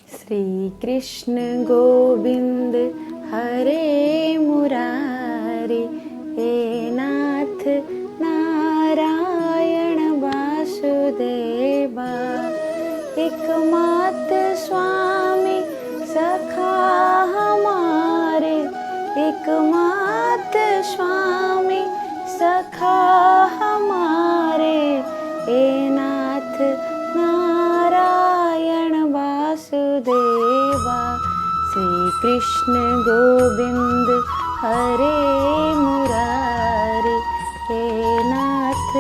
श्री कृष्ण गोविंद हरे मुरारी, हे नाथ नारायण वासुदेवा। एकमात्र स्वामी सखा हमारे, एकमात्र स्वामी सखा हमारे, हे नाथ नारायण वासुदेवा। श्री कृष्ण गोविंद हरे मुरारी, हे नाथ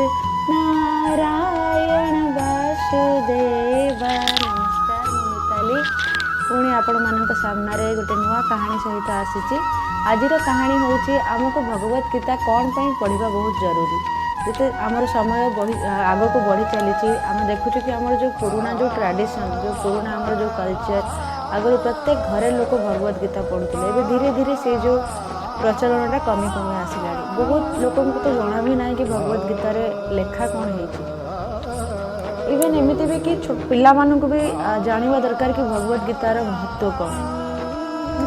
नारायण वासुदेवा। नमस्कार, मैं मिताली पुणी आपण मानक सामने गोटे नुआ कहानी सहित आसी। आजिर कहानी हूँ आमको भगवत गीता कौन पर पढ़ा बहुत जरूरी। जिते आमर समय आग को बढ़ी चली आम देखु कि आमर जो पुराना जो ट्रेडिशन जो पुराना आमर जो कल्चर आगर प्रत्येक घरे लोक भगवत गीता पढ़ुते। एवं धीरे धीरे से जो प्रचलनटा कमी कमी आसला। बहुत लोक तो जना भी ना कि भगवत गीतार लेखा कौन है। इवेन एमती भी कि पिला मानक भी जानवा दरकार कि भगवत गीतार महत्व कौन।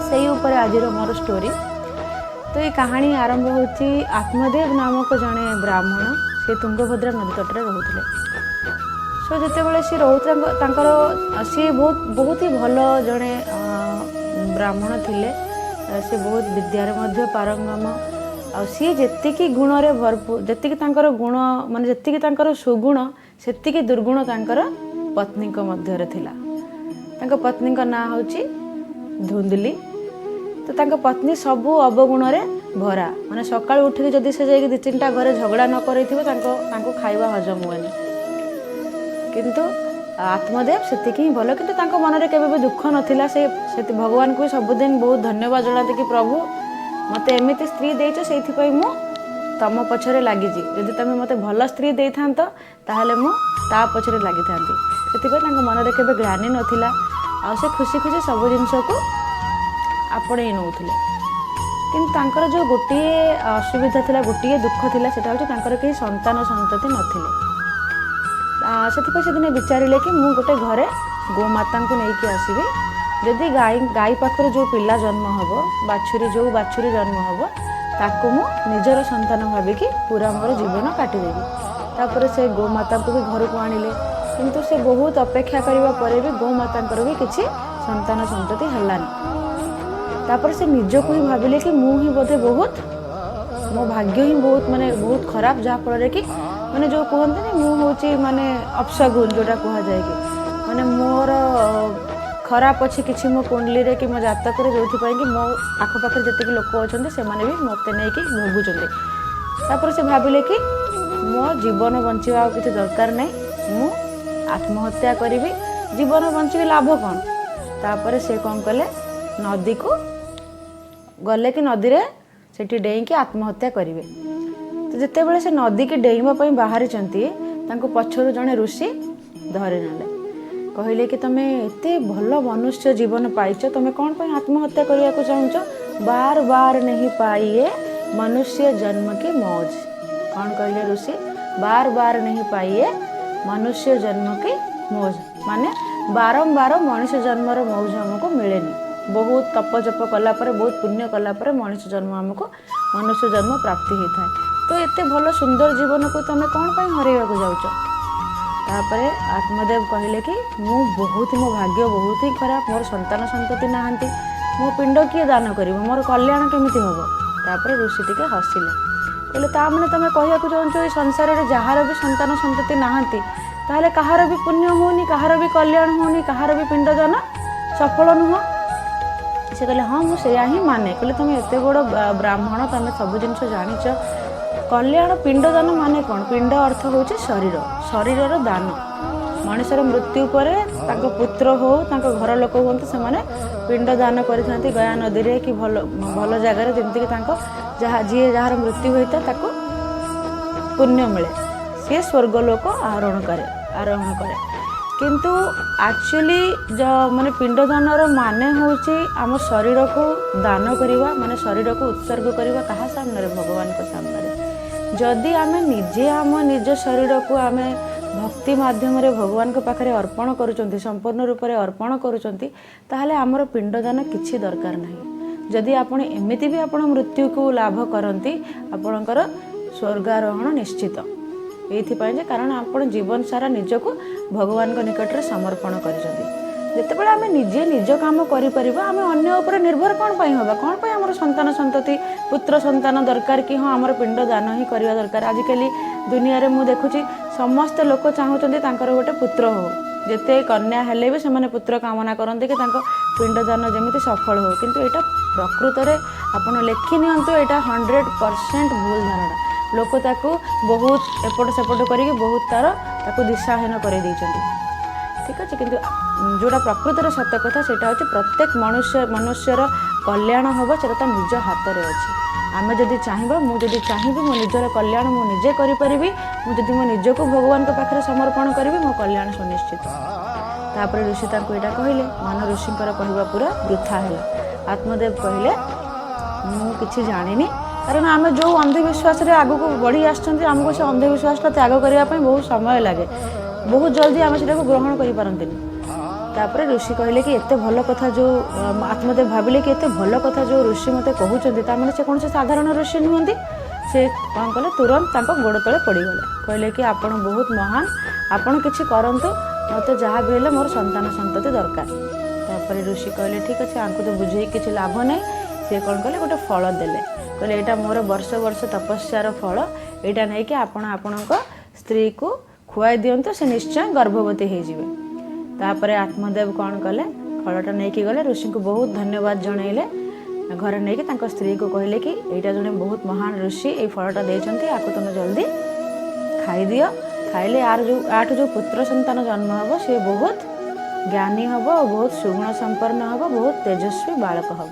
से ऊपर आज मोर स्टोरी। तो ये कहानी आरंभ होची आत्मदेव नामक जड़े ब्राह्मण से तुंगभद्रा नदी तटरे रोते। सो जिते सी रोतर सी बहुत ही भल जड़े ब्राह्मण थिले। से बहुत विद्यार मध्य पारंगम। आ सी जेतिकी गुण रे भरपूर, जेतिकी तांकर गुण माने जेतिकी तांकर सुगुण सेतिकी दुर्गुण तांकर पत्नी मध्य रे थिला। तांकर पत्नी का नाम होची धुंदली। तो तांका पत्नी सबू अवगुण रे भरा। माने सकाळ उठिक जदि से जाई 2-3टा घरे झगड़ा न करैथिबो तांको खाइबा हजम हुएनी। किंतु आत्मदेव सेतिकी भलो। किंतु तांको मन रे केबे भी दुख नथिला। से भगवान को सबुदिन बहुत धन्यवाद जणाते कि प्रभु मते एमिति स्त्री देइछो, सेइथि पई मु तम पछरे लागि जी। जदि तमे मते भलो स्त्री देइ थांतो ताहाले मु ता पछरे लागि थांती। सेति पई तांको मन रे केबे ग्लानि नथिला। आ से खुशी खुशी सब जिंस को आपणे नौथिले। किंतु तांकर जो गोटे असुविधा थिला, गोटे दुख थिला, सेटा होची तांकर केही संतान संतति नथिले। सेति से दिन विचारिले कि मु गोटे घरे गोमाता को लेकिन आसबि। जदि गाई पाखर जो पिला जन्म हम, बाछुरी जन्म हम, ताको मु निजर संतान भाविकी पूरा मोर जीवन काटिदेवी। तापर से गोमाता को भी घर को आनिले। किंतु से बहुत अपेक्षा करबा परे भी गोमाता भी किछि संतान संतति हलानी। तापर से निज को ही भाविले कि मु ही बोधे बहुत मो भाग्य ही बहुत माने बहुत खराब, जहाँ फल कि माने जो कहते ना मु हूँ माने अपसगुन जोटा कह जाए कि माने मोर खराब अच्छी किसी मो कुंडली रे कि मो जातक जो कि मो आखपाखे जी लोक अच्छा से भी मत नहीं भोगुं। से भाविले कि मो जीवन बंचा किसी दरकार नहीं, मु आत्महत्या करी। जीवन बंची लाभ कौन। तापर से कौन कले नदी को गले कि नदी रे सेठी डेई कि आत्महत्या करेंगे। तो जिते बड़े से नदी की डेइबा बाहरी पछरु जड़े ऋषि धरी ना कहले कि तुम एते भल मनुष्य जीवन पाइच, तुम कौन पर आत्महत्या करने को चाहूच। बार बार नहीं पाइए मनुष्य जन्म की मौज। कौन कहले ऋषि? बार बार नहीं पाइए मनुष्य जन्म की मौज। माने बारंबार मनुष्य जन्मर मौज हमको मिलेनी। बहुत तप जप कलापर, बहुत पुण्य कलापर मनुष्य जन्म हमको मनुष्य जन्म प्राप्ति होता है। तो एते भल सुंदर जीवन को तुम कौन पर हरैवा को जाऊच। तापर आत्मदेव कहले कि मु बहुत मो भाग्य बहुत ही खराब, मोर संतान संतति नहांती, मो पिंड किए दान कर, मोर कल्याण केमिति हम। तापर ऋषि टिके हसिले। कहले ता माने तुम कहया चाहूच ये संसार में जार भी संतान संतति नहांती ताहले कहार भी पुण्य होनी, कहार भी कल्याण होनी, कहार भी पिंडदान सफल नुह। से कहले हाँ मुझे ही माने। कहले तुम एत बड़ ब्राह्मण, तुम सब जिन जानिच। कल्याण पिंडदान माने कौन? पिंड अर्थ हूँ शरीर, शरीर दान। मनुष्यर मृत्यु पर पुत्र हो घर लोक हूँ से पिंड दान करते गया नदी रे कि भल भल जगार जमीक जहाँ जी जार मृत्यु होता है पुण्य मिले, सी स्वर्गलोक आरोहण करे। किंतु एक्चुअली माने पिंडदानर माने हूँ आम शरीर को दान करवा, माने शरीर को उत्सर्ग करवा। कहा सामने? भगवान को सामने। जदि आम निजे आम निज शरीर को आम भक्त भक्ति माध्यम भगवान पाखे अर्पण करुँच संपूर्ण रूप से अर्पण करुँच ताहले आमर पिंडदान किसी दरकार नहीं। जदि आपण एमती भी आपण मृत्यु को लाभ करती आपणकर स्वर्गारोहण निश्चित ये कारण आपण जीवन सारा निजक भगवान निकट में समर्पण कर जितेबाला आम निजे निज काम करें आम अन्य उपर निर्भर कौन पाई हवा कौन पाई आमर संतान संतति पुत्र संतान दरकार कि हाँ आमर पिंड दान ही करवा दरकार। आजिकल दुनिया रे मु देखुची समस्त लोक चाहूँगी गोटे पुत्र हो जिते कन्या हेले भी से पुत्र कामना करते कि पिंड दान जमी सफल हो किंतु यहाँ प्रकृत में आपड़ लेखि नियंतु यहाँ 100% भूल धारणा लोक ताकू बहुत एपट सेपट करके बहुत तार दिशाहीन कर ठीक अच्छे किंतु जोड़ा प्रकृत में सत कथा से प्रत्येक मनुष्यर कल्याण हम से निज हाथ में अच्छे आम जदि चाहिए मुझे चाहिए मो निजर कल्याण मुझे करी मुझे मो निज को भगवान के पाखे समर्पण करी मो कल्याण सुनिश्चित। तापर ऋषि यहाँ कहले मन ऋषि कहवा पूरा वृथा है। आत्मदेव कहले मुझे जानी कारण आम जो अंधविश्वास आग को बढ़ी आमको से अंधविश्वास त्याग करने बहुत समय लगे बहुत जल्दी आम से ग्रहण कर तापर ऋषि कहले कि एते भल कथा जो आत्मदेव भाविले कि एते भल कथा जो ऋषि मते कहउचंती तार से कौन से साधारण ऋषि नुहंती से कौन कले तुरंत गोड़ तले पड़गले कहले कि आपण बहुत महान आपण किछि करंतु मते जहाँ भी मोर संतान संतति दरकार। तापर ऋषि कहले ठीक अच्छे आंकु तो बुझे किछि लाभ नहीं सी कौन कले गोटे फल देले कहले यहाँ मोर वर्ष वर्ष तपस्यार फल यहाँ नहीं कि आपण स्त्री को खुआई दिंतु से निश्चय गर्भवती हो। तापर आत्मदेव कौन कले फलटा नहीं कि गले ऋषि को बहुत धन्यवाद जनइले घर नहीं स्त्री को कहले कि यहाँ जड़े बहुत महान ऋषि ये फलटा देते आपको तुम जल्दी खाई दियो खाइले यार जो आठ जो पुत्र संतान जन्म हम सी बहुत ज्ञानी हम और बहुत सुगुण संपन्न हम बहुत तेजस्वी बालक हम।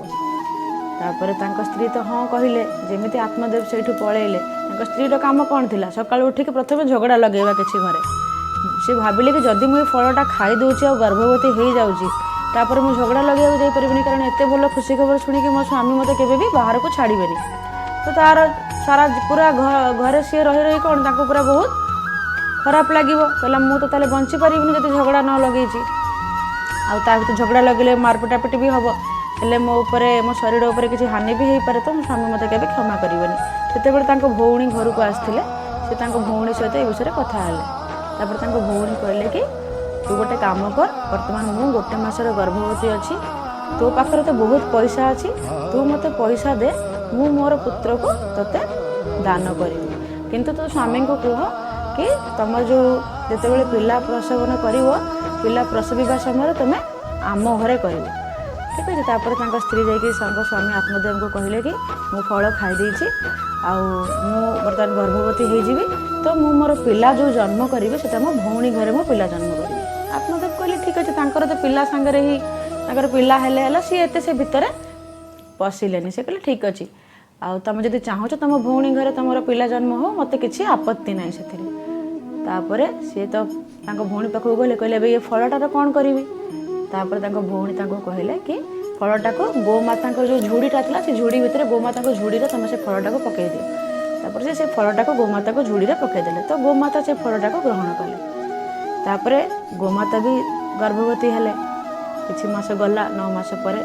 तापर स्त्री तो हाँ कहले जमी आत्मदेव से पलैले स्त्री काम कौन थी सकाल उठिक प्रथम झगड़ा लगेगा किसी घरे सी भाविले कि जदि मुझे फलटा खाई दूची आ गर्भवती हो जाऊँगी मुझे झगड़ा लगे जापरि कारण एत भल खुशी खबर शुणी मो स्वामी मत के बाहर को छाड़बेनि तो तार सारा पूरा घरे सी रही रही कौन पूरा बहुत खराब लगे कहला मुझे तो बंची पारि जब झगड़ा न लगे आते झगड़ा लगे मारपिटापिटी भी हम हेले मो उपरे मो शरीर उपर किसी हानि भी हो पारे तो मो स्वामी मत के क्षमा करें से भौणी घर को आसते से भौणी सहित ये विषय कथा तापर भौणी कहले कि तू गोटे काम कर बर्तमान मु गोटे मासर गर्भवती अच्छी तो पाखे तो बहुत पैसा अच्छी तू मत पैसा दे मु मोर पुत्र को तोते दान करी किंतु तो स्वामी को कह कि तुम जो जिते पिला प्रसवन कर पिला प्रसविका समय तुम्हें आम घरे कर ठीक है। तापर स्त्री जाकि स्वामी आत्मदेव को कहले कि मु फल खाई देछि आउ मु बर्तमान गर्भवती हो तो मु मोर पिला जो जन्म करी से मो भौणी घरे मो पिला जन्म करी। आत्मदेव कहले ठीक अच्छे तो पिला सांगरे ही पिला हेले सी एते से भितर पशिलेनि से कहले ठीक अच्छे आउ तुम जब चाहूच तुम भौणी घरे तुम पिला जन्म हो मत किसी आपत्ति ना से सी तो भौणी पाखक गले कहले ये फलटार कौन करी तापर भौणी कहले कि फलटा को गोमाता जो झुड़ीटा था से झुड़ी भितर गोमाता झुड़ी तुम से फलटा को पकई दियो तापर से फलटा को गोमाता को झुड़ी पकईदे तो गोमाता से फलटा को ग्रहण कले तापर गोमाता भी गर्भवती हेले किछि मास गला 9 मास पर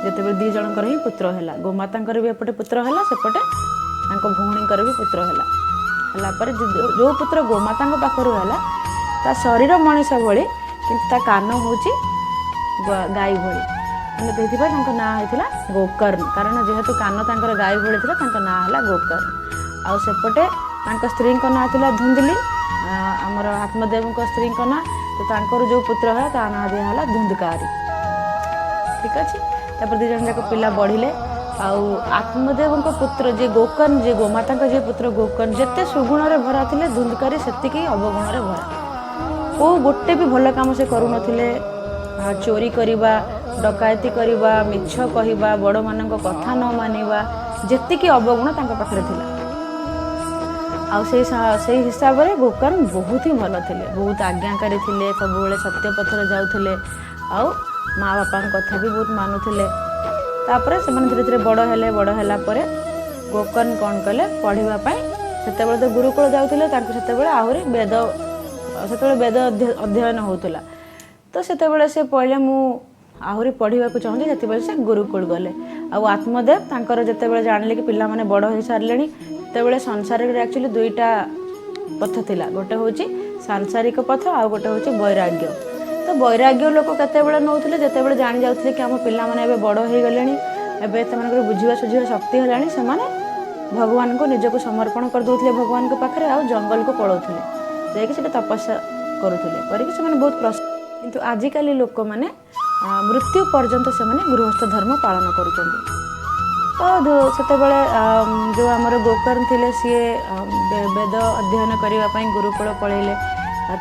जिते दी जनकर ही पुत्र है गोमाता भी एपटे पुत्र है सेपटे भौणी भी पुत्र है जो पुत्र गोमाता पाखर है ता शरीर मनीष भली कि कान हूँ गाई भली ना होता गोकर्ण कारण जेहेतु कान तर गाई भली थी ना है गोकर्ण आउ सेपटे स्त्री ना था धुंदली आमर आत्मदेव स्त्री ना तो जो पुत्र है ता ना दिहला धुंधकारी ठीक अच्छे। तापर दी जन जाक पिला बढ़िले आउ आत्मदेव पुत्र जे गोकर्ण जे गोमाता जे पुत्र गोकर्ण जिते सुगुण भरा थे धुंधकारी से अवगुण भरा को गोटे भी भल काम से करू नथिले चोरी करवा डकायती करवा मिछ कहवा बड़ मान कथा न मानिबा जेतिकी अवगुण पाखे थिला आउ से हिसाब से गोकर्ण बहुत ही भल थे बहुत आज्ञाकारी थे सब सत्य पथर जाऊे आउ माँ बापा कथा भी बहुत मानुले तापर से धीरे धीरे बड़ है गोकर्ण कौन कले पढ़ापी से तो गुरुकुल जाते आहरी वेद ସେତେବେଳେ ବେଦ ଅଧ୍ୟୟନ ହେଉଥିଲା। ତ ସେତେବେଳେ ସେ ପଢ଼ିଲେ ମୁଁ ଆହୁରି ପଢ଼ିବାକୁ ଚାହୁଁଛି, ସେତେବେଳେ ସେ ଗୁରୁକୁଳ ଗଲେ। ଆଉ ଆତ୍ମଦେବ ତାଙ୍କର ଯେତେବେଳେ ଜାଣିଲେ କି ପିଲାମାନେ ବଡ଼ ହୋଇସାରିଲେଣି, ସେତେବେଳେ ସଂସାରରେ ଆକ୍ଚୁଆଲି ଦୁଇଟା ପଥ ଥିଲା, ଗୋଟେ ହେଉଛି ସାଂସାରିକ ପଥ, ଆଉ ଗୋଟେ ହେଉଛି ବୈରାଗ୍ୟ। ତ ବୈରାଗ୍ୟ ଲୋକ କେତେବେଳେ ନେଉଥିଲେ, ଯେତେବେଳେ ଜାଣି ଯାଉଥିଲେ କି ଆମ ପିଲାମାନେ ଏବେ ବଡ଼ ହୋଇଗଲେଣି, ଏବେ ସେମାନଙ୍କର ବୁଝିବା ସୁଝିବା ଶକ୍ତି ହେଲାଣି, ସେମାନେ ଭଗବାନଙ୍କୁ ନିଜକୁ ସମର୍ପଣ କରିଦେଉଥିଲେ ଭଗବାନଙ୍କ ପାଖରେ, ଆଉ ଜଙ୍ଗଲକୁ ପଳାଉଥିଲେ, ଯାଇକି ସେଠି ତପସ୍ୟା କରୁଥିଲେ, କରିକି ସେମାନେ ବହୁତ କିନ୍ତୁ ଆଜିକାଲି ଲୋକମାନେ ମୃତ୍ୟୁ ପର୍ଯ୍ୟନ୍ତ ସେମାନେ ଗୃହସ୍ଥ ଧର୍ମ ପାଳନ କରୁଛନ୍ତି। ତ ସେତେବେଳେ ଯେଉଁ ଆମର ଗୋକର୍ଣ୍ଣ ଥିଲେ, ସିଏ ବେଦ ଅଧ୍ୟୟନ କରିବା ପାଇଁ ଗୁରୁକୁଳ ପଳେଇଲେ।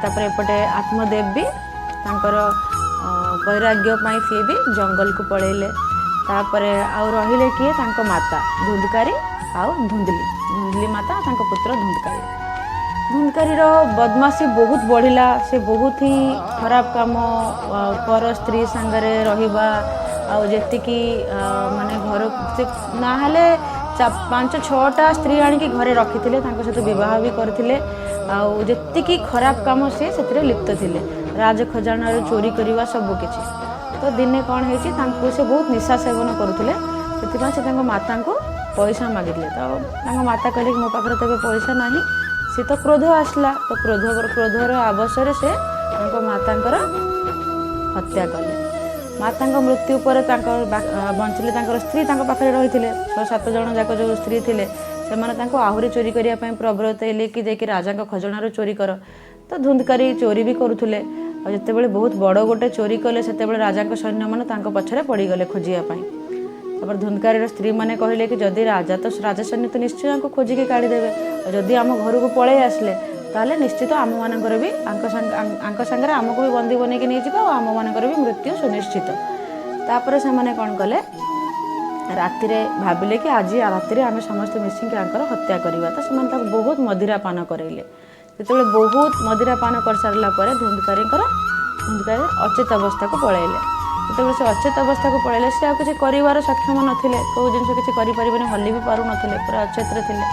ତାପରେ ଏପଟେ ଆତ୍ମଦେବ ବି ତାଙ୍କର ବୈରାଗ୍ୟ ପାଇଁ ସିଏ ବି ଜଙ୍ଗଲକୁ ପଳେଇଲେ। ତାପରେ ଆଉ ରହିଲେ କିଏ, ତାଙ୍କ ମାତା ଧୁନ୍ଧକାରୀ ଆଉ ଧୁନ୍ଦଲି ମାତା, ତାଙ୍କ ପୁତ୍ର ଧୁନ୍ଧକାରୀ। ଧୁନ୍ଧକାରୀର ବଦମାସି ବହୁତ ବଢ଼ିଲା, ସେ ବହୁତ ହିଁ ଖରାପ କାମ, ପର ସ୍ତ୍ରୀ ସାଙ୍ଗରେ ରହିବା, ଆଉ ଯେତିକି ମାନେ ଘରକୁ ସେ ନହେଲେ 5-6ଟା ସ୍ତ୍ରୀ ଆଣିକି ଘରେ ରଖିଥିଲେ, ତାଙ୍କ ସହିତ ବିବାହ ବି କରିଥିଲେ, ଆଉ ଯେତିକି ଖରାପ କାମ ସେ ସେଥିରେ ଲିପ୍ତ ଥିଲେ, ରାଜ ଖଜାନାରୁ ଚୋରି କରିବା ସବୁକିଛି। ତ ଦିନେ କ'ଣ ହେଇଛି, ତାଙ୍କୁ ସେ ବହୁତ ନିଶା ସେବନ କରୁଥିଲେ, ସେଥିପାଇଁ ସେ ତାଙ୍କ ମାତାଙ୍କୁ ପଇସା ମାଗିଥିଲେ। ତ ତାଙ୍କ ମାତା କହିଲେ କି ମୋ ପାଖରେ ତ ଏବେ ପଇସା ନାହିଁ। ସେ ତ କ୍ରୋଧ ଆସିଲା, ତ କ୍ରୋଧର ଆବଶରେ ସେ ତାଙ୍କ ମାତାଙ୍କର ହତ୍ୟା କଲେ। ମାତାଙ୍କ ମୃତ୍ୟୁ ପରେ ବଞ୍ଚିଲେ ତାଙ୍କର ସ୍ତ୍ରୀ ତାଙ୍କ ପାଖରେ ରହିଥିଲେ, 6-7 ଜଣ ଯାକ ଯେଉଁ ସ୍ତ୍ରୀ ଥିଲେ, ସେମାନେ ତାଙ୍କୁ ଆହୁରି ଚୋରି କରିବା ପାଇଁ ପ୍ରବର୍ତ୍ତାଇଲେ କି ଯାଇକି ରାଜାଙ୍କ ଖଜଣାରୁ ଚୋରି କର। ତ ଧୁନ୍ଧକାରୀ ଚୋରି ବି କରୁଥିଲେ, ଆଉ ଯେତେବେଳେ ବହୁତ ବଡ଼ ଗୋଟେ ଚୋରି କଲେ, ସେତେବେଳେ ରାଜାଙ୍କ ସୈନ୍ୟମାନେ ତାଙ୍କ ପଛରେ ପଡ଼ିଗଲେ ଖୋଜିବା ପାଇଁ। ତାପରେ ଧୁନ୍ଧକାରୀର ସ୍ତ୍ରୀମାନେ କହିଲେ କି ଯଦି ରାଜା ସୈନ୍ୟ ତ ନିଶ୍ଚୟ ଆଙ୍କୁ ଖୋଜିକି କାଢ଼ିଦେବେ, ଆଉ ଯଦି ଆମ ଘରକୁ ପଳେଇ ଆସିଲେ ତାହେଲେ ନିଶ୍ଚିତ ଆମମାନଙ୍କର ବି ଆଙ୍କ ସାଙ୍ଗରେ ଆମକୁ ବି ବନ୍ଦୀ ବନେଇକି ନେଇଯିବେ, ଆଉ ଆମମାନଙ୍କର ବି ମୃତ୍ୟୁ ସୁନିଶ୍ଚିତ। ତାପରେ ସେମାନେ କ'ଣ କଲେ, ରାତିରେ ଭାବିଲେ କି ଆଜି ରାତିରେ ଆମେ ସମସ୍ତେ ମିଶିକି ଆଙ୍କର ହତ୍ୟା କରିବା। ତ ସେମାନେ ତାକୁ ବହୁତ ମଦିରା ପାନ କରାଇଲେ। ଯେତେବେଳେ ବହୁତ ମଦିରା ପାନ କରିସାରିଲା ପରେ ଧୁନ୍ଧକାରୀ ଅଚେତ ଅବସ୍ଥାକୁ ପଳାଇଲେ। ଯେତେବେଳେ ସେ ଅଚେତ ଅବସ୍ଥାକୁ ପଳାଇଲେ, ସେ ଆଉ କିଛି କରିବାର ସକ୍ଷମ ନଥିଲେ, କେଉଁ ଜିନିଷ କିଛି କରିପାରିବେନି, ହଲି ବି ପାରୁନଥିଲେ, ପୁରା ଅଚେତରେ ଥିଲେ।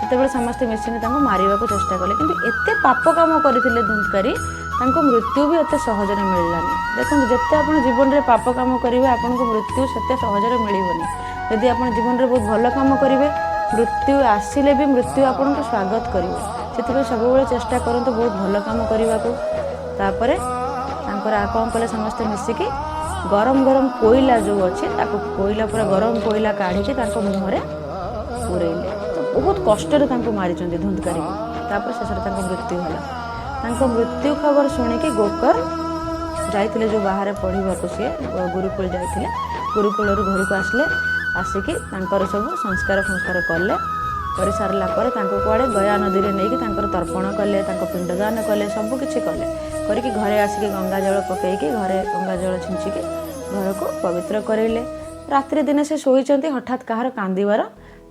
ସେତେବେଳେ ସମସ୍ତେ ମିଶିକି ତାଙ୍କୁ ମାରିବାକୁ ଚେଷ୍ଟା କଲେ, କିନ୍ତୁ ଏତେ ପାପ କାମ କରିଥିଲେ ଧୁନ୍ଧକାରୀ, ତାଙ୍କ ମୃତ୍ୟୁ ବି ଏତେ ସହଜରେ ମିଳିଲାନି। ଦେଖନ୍ତୁ, ଯେତେ ଆପଣ ଜୀବନରେ ପାପ କାମ କରିବେ, ଆପଣଙ୍କୁ ମୃତ୍ୟୁ ସେତେ ସହଜରେ ମିଳିବନି। ଯଦି ଆପଣ ଜୀବନରେ ବହୁତ ଭଲ କାମ କରିବେ, ମୃତ୍ୟୁ ଆସିଲେ ବି ମୃତ୍ୟୁ ଆପଣଙ୍କୁ ସ୍ୱାଗତ କରିବ। ସେଥିପାଇଁ ସବୁବେଳେ ଚେଷ୍ଟା କରନ୍ତୁ ବହୁତ ଭଲ କାମ କରିବାକୁ। ତାପରେ ତାଙ୍କର କ'ଣ କଲେ, ସମସ୍ତେ ମିଶିକି ଗରମ କୋଇଲା ଯେଉଁ ଅଛି, ତାକୁ ପୁରା ଗରମ କୋଇଲା କାଢ଼ିକି ତାଙ୍କ ମୁହଁରେ ପୁରେଇଲେ। ତ ବହୁତ କଷ୍ଟରେ ତାଙ୍କୁ ମାରିଛନ୍ତି ଧୁନ୍ଧକାରୀକୁ। ତାପରେ ଶେଷରେ ତାଙ୍କ ମୃତ୍ୟୁ ହେଲା। ତାଙ୍କ ମୃତ୍ୟୁ ଖବର ଶୁଣିକି ଗୋକର୍ଣ୍ଣ ଯାଇଥିଲେ, ଯେଉଁ ବାହାରେ ପଢ଼ିବାକୁ, ସିଏ ଗୁରୁକୁଳ ଯାଇଥିଲେ। ଗୁରୁକୁଳରୁ ଘରକୁ ଆସିକି ତାଙ୍କର ସବୁ ସଂସ୍କାର କଲେ। କରିସାରିଲା ପରେ ତାଙ୍କୁ କୁଆଡ଼େ ଗୟା ନଦୀରେ ନେଇକି ତାଙ୍କର ତର୍ପଣ କଲେ, ତାଙ୍କ ପିଣ୍ଡଦାନ କଲେ, ସବୁକିଛି କଲେ। କରିକି ଘରେ ଆସିକି ଗଙ୍ଗାଜଳ ପକାଇକି, ଘରେ ଗଙ୍ଗାଜଳ ଛିଞ୍ଚିକି ଘରକୁ ପବିତ୍ର କରାଇଲେ। ରାତିରେ ଦିନେ ସେ ଶୋଇଛନ୍ତି, ହଠାତ୍ କାହାର କାନ୍ଦିବାର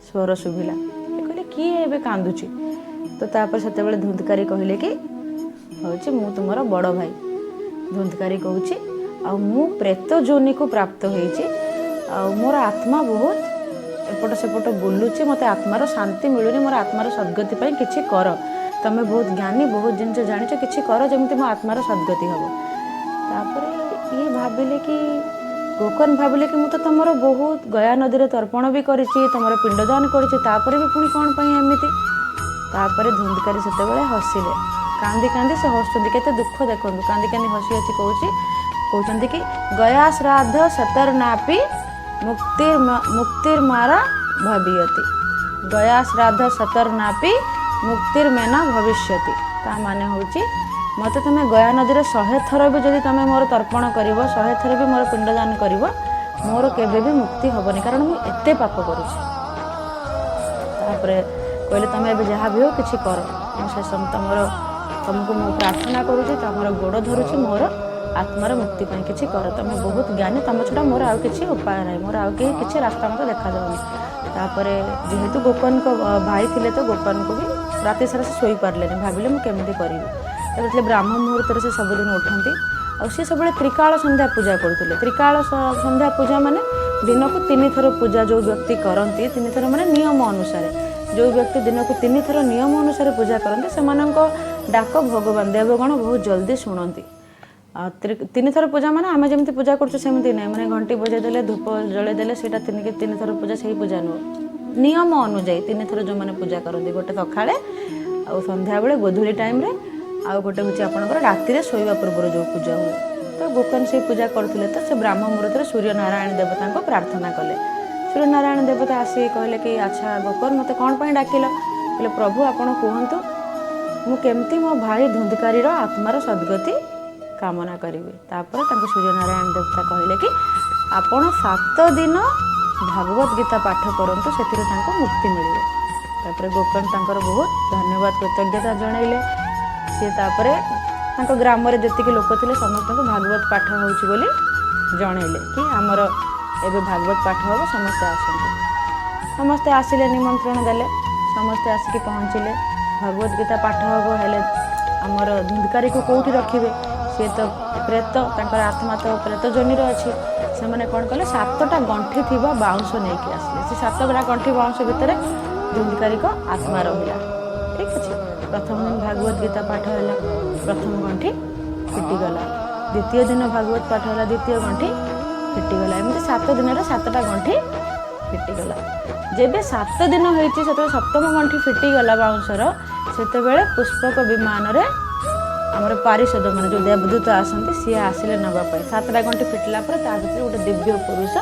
ସ୍ୱର ଶୁଭିଲା। ସେ କହିଲେ କିଏ ଏବେ କାନ୍ଦୁଛି? ତ ତାପରେ ସେତେବେଳେ ଧୁନ୍ଧକାରୀ କହିଲେ କି ହେଉଛି ମୁଁ ତୁମର ବଡ଼ ଭାଇ। ଧୁନ୍ଧକାରୀ କହୁଛି ଆଉ ମୁଁ ପ୍ରେତ ଯୋନିକୁ ପ୍ରାପ୍ତ ହେଇଛି, ଆଉ ମୋର ଆତ୍ମା ବହୁତ ଏପଟ ସେପଟ ବୁଲୁଛି, ମୋତେ ଆତ୍ମାର ଶାନ୍ତି ମିଳୁନି, ମୋର ଆତ୍ମାର ସଦ୍ଗତି ପାଇଁ କିଛି କର। ତମେ ବହୁତ ଜ୍ଞାନୀ, ବହୁତ ଜିନିଷ ଜାଣିଛ, କିଛି କର ଯେମିତି ମୋ ଆତ୍ମାର ସଦ୍ଗତି ହେବ। ତାପରେ ଗୋକର୍ଣ୍ଣ ଭାବିଲେ କି ମୁଁ ତ ତମର ବହୁତ ଗୟା ନଦୀରେ ତର୍ପଣ ବି କରିଛି, ତମର ପିଣ୍ଡଦାନ କରିଛି, ତାପରେ ବି ପୁଣି କ'ଣ ପାଇଁ ଏମିତି? ତାପରେ ଧୁନ୍ଧକାରୀ ସେତେବେଳେ ହସିଲେ। କାନ୍ଦି ସେ ହସୁଛନ୍ତି, କେତେ ଦୁଃଖ ଦେଖନ୍ତୁ, କାନ୍ଦି ହସି କହୁଛନ୍ତି କି ଗୟା ଶ୍ରାଦ୍ଧ ସତର୍ନାପି ମୁକ୍ତିର୍ମାରା ଭବିଷ୍ୟତି। ଗୟା ଶ୍ରାଦ୍ଧ ସତର୍ନାପି ମୁକ୍ତିର୍ମେନା ଭବିଷ୍ୟତି। ତା ମାନେ ହେଉଛି ମୋତେ ତୁମେ ଗୟା ନଦୀରେ 100 ଥର ବି ଯଦି ତୁମେ ମୋର ତର୍ପଣ କରିବ, 100 ଥର ବି ମୋର ପିଣ୍ଡଦାନ କରିବ, ମୋର କେବେ ବି ମୁକ୍ତି ହେବନି, କାରଣ ମୁଁ ଏତେ ପାପ କରୁଛି। ତାପରେ କହିଲେ ତୁମେ ଏବେ ଯାହା ବି ହଉ କିଛି କର, ତୁମକୁ ମୁଁ ପ୍ରାର୍ଥନା କରୁଛି, ତୁମର ଗୋଡ଼ ଧରୁଛି, ମୋର ଆତ୍ମାର ମୁକ୍ତି ପାଇଁ କିଛି କର। ତୁମେ ବହୁତ ଜ୍ଞାନୀ, ତୁମ ଛଡ଼ା ମୋର ଆଉ କିଛି ଉପାୟ ନାହିଁ, ମୋର ଆଉ କେହି କିଛି ରାସ୍ତା ମୋତେ ଦେଖାଯାଉନି। ତାପରେ ଯେହେତୁ ଗୋକର୍ଣ୍ଣଙ୍କ ଭାଇ ଥିଲେ, ତ ଗୋକର୍ଣ୍ଣଙ୍କୁ ବି ରାତି ସାରା ସେ ଶୋଇପାରିଲେନି, ଭାବିଲେ ମୁଁ କେମିତି କରିବି। ତାପରେ ବ୍ରାହ୍ମ ମୁହୂର୍ତ୍ତରେ ସେ ସବୁଦିନ ଉଠନ୍ତି, ଆଉ ସେ ସବୁବେଳେ ତ୍ରିକାଳ ସନ୍ଧ୍ୟା ପୂଜା କରୁଥିଲେ। ତ୍ରିକାଳ ସନ୍ଧ୍ୟା ପୂଜା ମାନେ ଦିନକୁ 3 ଥର ପୂଜା ଯେଉଁ ବ୍ୟକ୍ତି କରନ୍ତି, 3 ଥର ମାନେ ନିୟମ ଅନୁସାରେ जो व्यक्ति दिन को 3 थर नियम अनुसार पूजा करते से डाक भगवान देवगण बहुत जल्दी शुणती। 3 थर पूजा माने आम जमी पूजा करमती ना मैंने घंटी बजे देले धूप जलैदेले से 3 थर पूजा से पूजा नुह नियम अनुजाई 3 थर जो मैंने पूजा करती गोटे सका आ संध्या बेले गोधूली टाइम आउ गोटे हूँ आपंकर राति शोवा पूर्व जो पूजा हुए तो गोकर्ण से पूजा करते तो से ब्राह्म मुहूर्त सूर्य नारायण देवता को प्रार्थना कले। सूर्य नारायण देवता आसी कहले कि अच्छा गोकर्ण मत कौन पर डाकिल कहले प्रभु आपण कहतु मु केमती मो भाई धुंधकारी आत्मार सद्गति कामना करी। तापर सूर्य नारायण देवता कहले कि आपण 7 दिन भागवत गीता पाठ करंतु से मुक्ति मिले। तापर गोकर्ण तांकर बहुत धन्यवाद कृतज्ञता जनइले सी तापर ग्राम रे जतिक लोक थे समस्त को भागवत पाठ होली जनइले कि आमर एबे भागवत पाठ हम समस्ते आसते समस्ते आसिले निमंत्रण देले समस्ते आसिक पहुँचले भागवत गीता पाठ हम हेले आमर धुंधकारी को कौटी रखिए सी तो प्रेत तांकर आत्मा तो प्रेत जोनिर अच्छी से मैंने कौन कले 7टा गंठी थी बाउंश नहीं आसिले से 7टा गंठी बाउंश भितर धुंधकारी को आत्मा रहा। ठीक अच्छे प्रथम दिन भागवत गीता पाठ है प्रथम गंठी फिटिगला द्वितीय दिन भागवत पाठ है द्वितीय गंठी फिटिगला एमती 7 दिन 7टा गंठी फिटिगला। जेबे 7 दिन होती सप्तम गंठी फिटिगला बाउंशर से पुष्पक विमान आमर पारिषद मान जो देवदूत आसती सी आसिले नापी 7टा गंठी फिटिला भर गोटे दिव्य पुरुष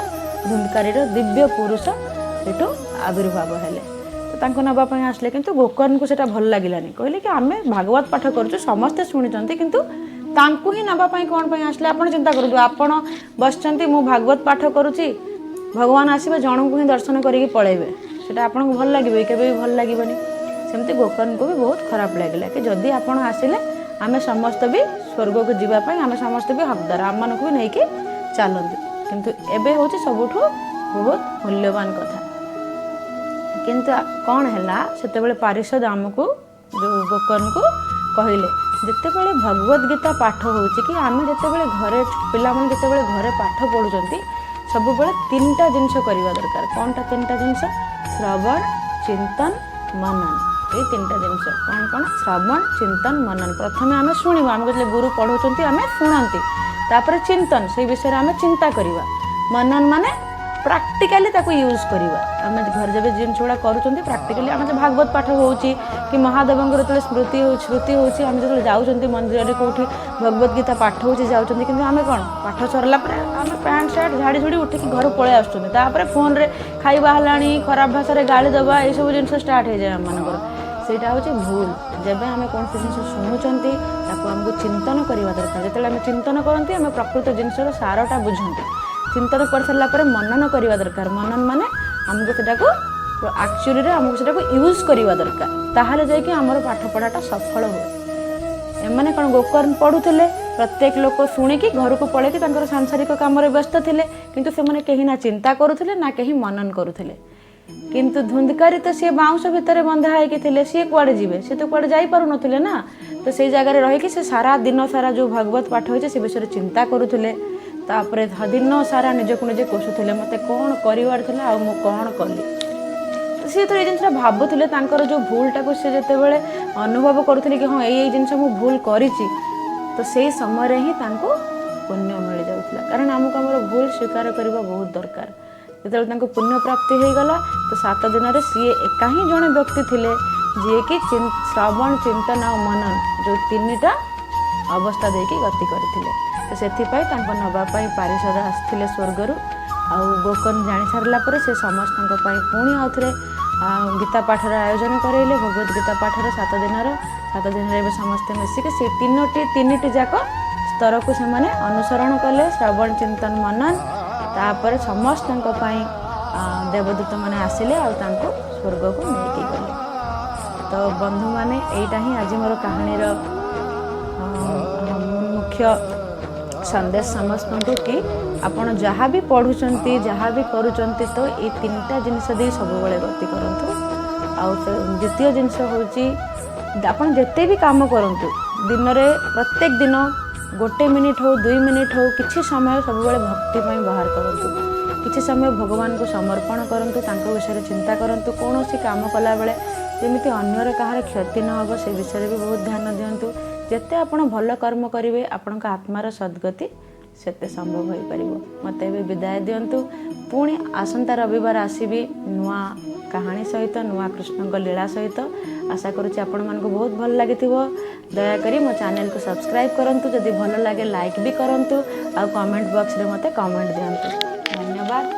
धुंधकारी दिव्य पुरुष ये आविर्भाव हेले तो नापी आसले किंतु गोकर्ण को सेटा भल लगिलानी कहले कि आमे भागवत पाठ करूँ समस्ते शुणी किंतु तांकु ही नापी कौन पर आसले आप चिंता करूँ आपण बसचंती मु भागवत पाठ करुच्ची भगवान आसवे जन को ही दर्शन करके पलैबे सेटा आपको भल लगे केबे भी भल लगेनि सेमती गोकर्ण को भी बहुत खराब लगे कि जदि आपण आसिले आमे समस्त भी स्वर्ग को जीवाई आमे समस्त भी हकदार आम मानक भी नहीं चलती किंतु एबे होची सबुठु बहुत मूल्यवान कथा। किंतु कौन है से पारिषद आमको जो गोकर्ण को कहले जितेबाला भगवत गीता पाठ होची कि आम जितेबाला घरे पिला माने जितेबाला घरे पाठ पढ़ुचंती सब बेले 3टा जिनस करवा दरकार। कौनटा 3टा जिनस श्रवण चिंतन मनन ये 3टा जिनस कौन कौन श्रवण चिंतन मनन प्रथमे आम शुणा आम जो गुरु पढ़ाऊँ आम शुणती तापर चिंतन से विषय आम चिंता करवा मनन माने प्राक्टिकाली ताको यूज करवा आम घर जब जिनस गुड़ा करूँ प्राक्टिकाली आम जो भागवत पाठ होची कि महादेव जो स्मृति श्रुति होची आम जो जाऊँ मंदिर में कौटी भगवत गीता पाठ होची जाऊँ कि आम कौन पाठ सरला आम पैंट सार्ट झाड़ी झुड़ी उठिकी घर पलि आसुँच फोन रे खाइबा हलानी खराब भाषा गाली दबा ये सब जिन स्टार्ट हो जाए आम सेटा हूँ भूल जब आम कौन से जिन शुणुंट आमको चिंतन करवा दरकार जो आम चिंतन करती आम प्रकृत जिनसर सारटा बुझंती चिंतन कर सारा मनन करवा दरकार मनन माने आमको सेटा एक्चुअली आमको सेटा यूज करवा दरकार ताहले जाके आमर पाठ पढ़ाटा सफल हुए। एमाने कौन गोकर्ण पढ़ुले प्रत्येक लोक शुणिकी घर को पलैकी सांसारिक काम व्यस्त थे किंतु से मैंने कहीं ना चिंता करुले ना कहीं मनन करुले किंतु धुंधकारी तो सी बाउंश भितर बंधा होते सी कुआड़े जीवे सी तो कुआड़े जापार नुले ना तो से जगह रहीकि से सारा दिन सारा जो भागवत पाठ होचे से विषय चिंता करुले तापर दिन सारा निजक निजे कोसुले मत कौन कर कौन कली तो सी तो ये जिन भावुले जो भूलटा को सी जिते बड़े अनुभव करुले कि हाँ ये जिन भूल करी तो से समय ही पुण्य मिल जाऊला कारण आमको आम भूल स्वीकार करने बहुत दरकार जो पुण्य प्राप्ति हो गला तो 7 दिन में सी एका ही जड़े व्यक्ति थे जी कि श्रवण चिंतन और मनन जो 3टा अवस्था देकी गति करते तो से नापी पारिषद आसते स्वर्गर आ गोकर्ण जानी सारापर से समस्त पुणी आउ थे गीता पाठर आयोजन करेले भगवत गीता पाठर 7 दिन समस्ते मिसिक से 3टी जाक स्तर को से अनुसरण कले श्रवण चिंतन मनन तापर समस्त देवदूत मैंने आसिले आउ स्वर्ग को लेकिन गले। तो बंधु मैंने यहीटा ही आज मोर कहानीर मुख्य संदेश समस्त को कि आपण जहाँ भी पढ़ुंट जहाँ भी करुँच तो ये 3टा जिनस दे सब बड़े गति करूँ आउ द्वितीय जिनस हूँ आपन जिते भी काम करूँ दिन में प्रत्येक दिन 1 मिनिट हो 2 मिनिट हो किसी समय सब भक्ति बाहर करूँ କିଛି ସମୟ ଭଗବାନଙ୍କୁ ସମର୍ପଣ କରନ୍ତୁ, ତାଙ୍କ ବିଷୟରେ ଚିନ୍ତା କରନ୍ତୁ। କୌଣସି କାମ କଲାବେଳେ ଯେମିତି ଅନ୍ୟର କାହାର କ୍ଷତି ନ ହେବ ସେ ବିଷୟରେ ବି ବହୁତ ଧ୍ୟାନ ଦିଅନ୍ତୁ। ଯେତେ ଆପଣ ଭଲ କର୍ମ କରିବେ ଆପଣଙ୍କ ଆତ୍ମାର ସଦ୍ଗତି ସେତେ ସମ୍ଭବ ହୋଇପାରିବ। ମୋତେ ଏବେ ବିଦାୟ ଦିଅନ୍ତୁ। ପୁଣି ଆସନ୍ତା ରବିବାର ଆସିବି ନୂଆ କାହାଣୀ ସହିତ, ନୂଆ କୃଷ୍ଣଙ୍କ ଲୀଳା ସହିତ। ଆଶା କରୁଛି ଆପଣମାନଙ୍କୁ ବହୁତ ଭଲ ଲାଗିଥିବ। ଦୟାକରି ମୋ ଚ୍ୟାନେଲକୁ ସବସ୍କ୍ରାଇବ୍ କରନ୍ତୁ, ଯଦି ଭଲ ଲାଗେ ଲାଇକ୍ ବି କରନ୍ତୁ, ଆଉ କମେଣ୍ଟ ବକ୍ସରେ ମୋତେ କମେଣ୍ଟ ଦିଅନ୍ତୁ। ଧନ୍ୟବାଦ।